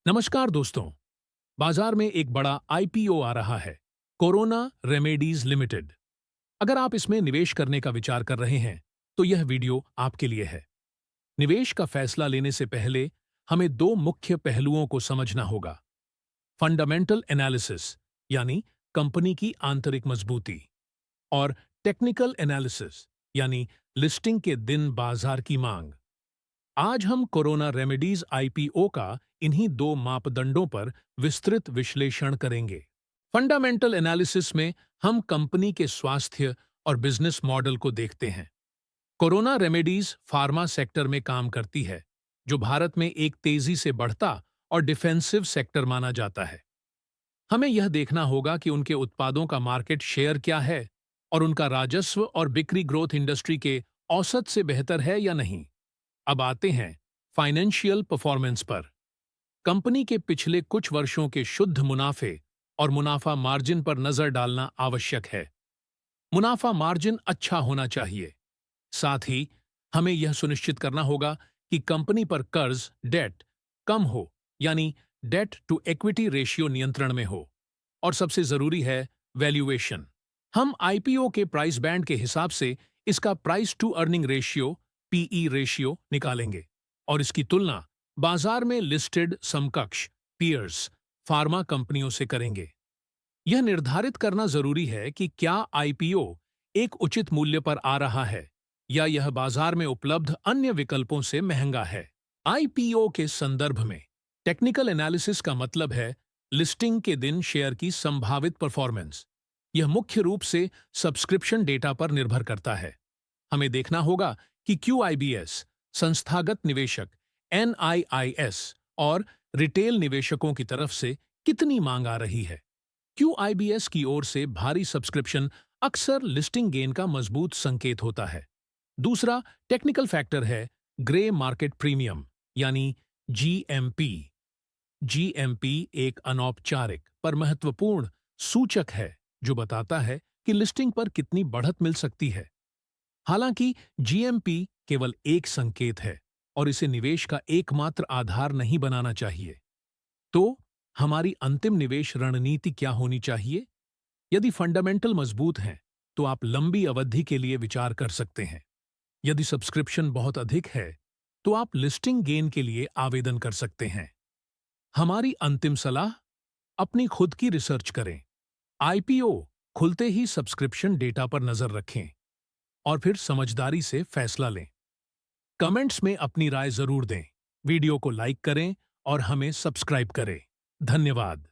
नमस्कार दोस्तों। बाजार में एक बड़ा आईपीओ आ रहा है, कोरोना रेमेडीज लिमिटेड। अगर आप इसमें निवेश करने का विचार कर रहे हैं तो यह वीडियो आपके लिए है। निवेश का फैसला लेने से पहले हमें दो मुख्य पहलुओं को समझना होगा। फंडामेंटल एनालिसिस यानी कंपनी की आंतरिक मजबूती, और टेक्निकल एनालिसिस यानी लिस्टिंग के दिन बाजार की मांग। आज हम कोरोना रेमेडीज आईपीओ का इन्हीं दो मापदंडों पर विस्तृत विश्लेषण करेंगे। फंडामेंटल एनालिसिस में हम कंपनी के स्वास्थ्य और बिजनेस मॉडल को देखते हैं। कोरोना रेमेडीज फार्मा सेक्टर में काम करती है, जो भारत में एक तेजी से बढ़ता और डिफेंसिव सेक्टर माना जाता है। हमें यह देखना होगा कि उनके उत्पादों का मार्केट शेयर क्या है और उनका राजस्व और बिक्री ग्रोथ इंडस्ट्री के औसत से बेहतर है या नहीं। अब आते हैं फाइनेंशियल परफॉर्मेंस पर। कंपनी के पिछले कुछ वर्षों के शुद्ध मुनाफे और मुनाफा मार्जिन पर नजर डालना आवश्यक है। मुनाफा मार्जिन अच्छा होना चाहिए। साथ ही हमें यह सुनिश्चित करना होगा कि कंपनी पर कर्ज डेट कम हो, यानी डेट टू इक्विटी रेशियो नियंत्रण में हो। और सबसे जरूरी है वैल्यूएशन। हम आईपीओ के प्राइस बैंड के हिसाब से इसका price to earning ratio PE ratio निकालेंगे और इसकी तुलना बाजार में लिस्टेड समकक्ष पीयर्स फार्मा कंपनियों से करेंगे। यह निर्धारित करना जरूरी है कि क्या आईपीओ एक उचित मूल्य पर आ रहा है या यह बाजार में उपलब्ध अन्य विकल्पों से महंगा है। आईपीओ के संदर्भ में टेक्निकल एनालिसिस का मतलब है लिस्टिंग के दिन शेयर की संभावित परफॉर्मेंस। यह मुख्य रूप से सब्सक्रिप्शन डेटा पर निर्भर करता है। हमें देखना होगा कि क्यूआईबीएस, संस्थागत निवेशक, एनआईआईएस और रिटेल निवेशकों की तरफ से कितनी मांग आ रही है। क्यूआईबीएस की ओर से भारी सब्सक्रिप्शन अक्सर लिस्टिंग गेन का मजबूत संकेत होता है। दूसरा टेक्निकल फैक्टर है ग्रे मार्केट प्रीमियम यानी जीएमपी। जीएमपी एक अनौपचारिक पर महत्वपूर्ण सूचक है जो बताता है कि लिस्टिंग पर कितनी बढ़त मिल सकती है। हालांकि जीएमपी केवल एक संकेत है और इसे निवेश का एकमात्र आधार नहीं बनाना चाहिए। तो हमारी अंतिम निवेश रणनीति क्या होनी चाहिए? यदि फंडामेंटल मजबूत हैं, तो आप लंबी अवधि के लिए विचार कर सकते हैं। यदि सब्सक्रिप्शन बहुत अधिक है, तो आप लिस्टिंग गेन के लिए आवेदन कर सकते हैं। हमारी अंतिम सलाह, अपनी खुद की रिसर्च करें। आईपीओ खुलते ही सब्सक्रिप्शन डेटा पर नजर रखें और फिर समझदारी से फैसला लें। कमेंट्स में अपनी राय जरूर दें। वीडियो को लाइक करें और हमें सब्सक्राइब करें। धन्यवाद।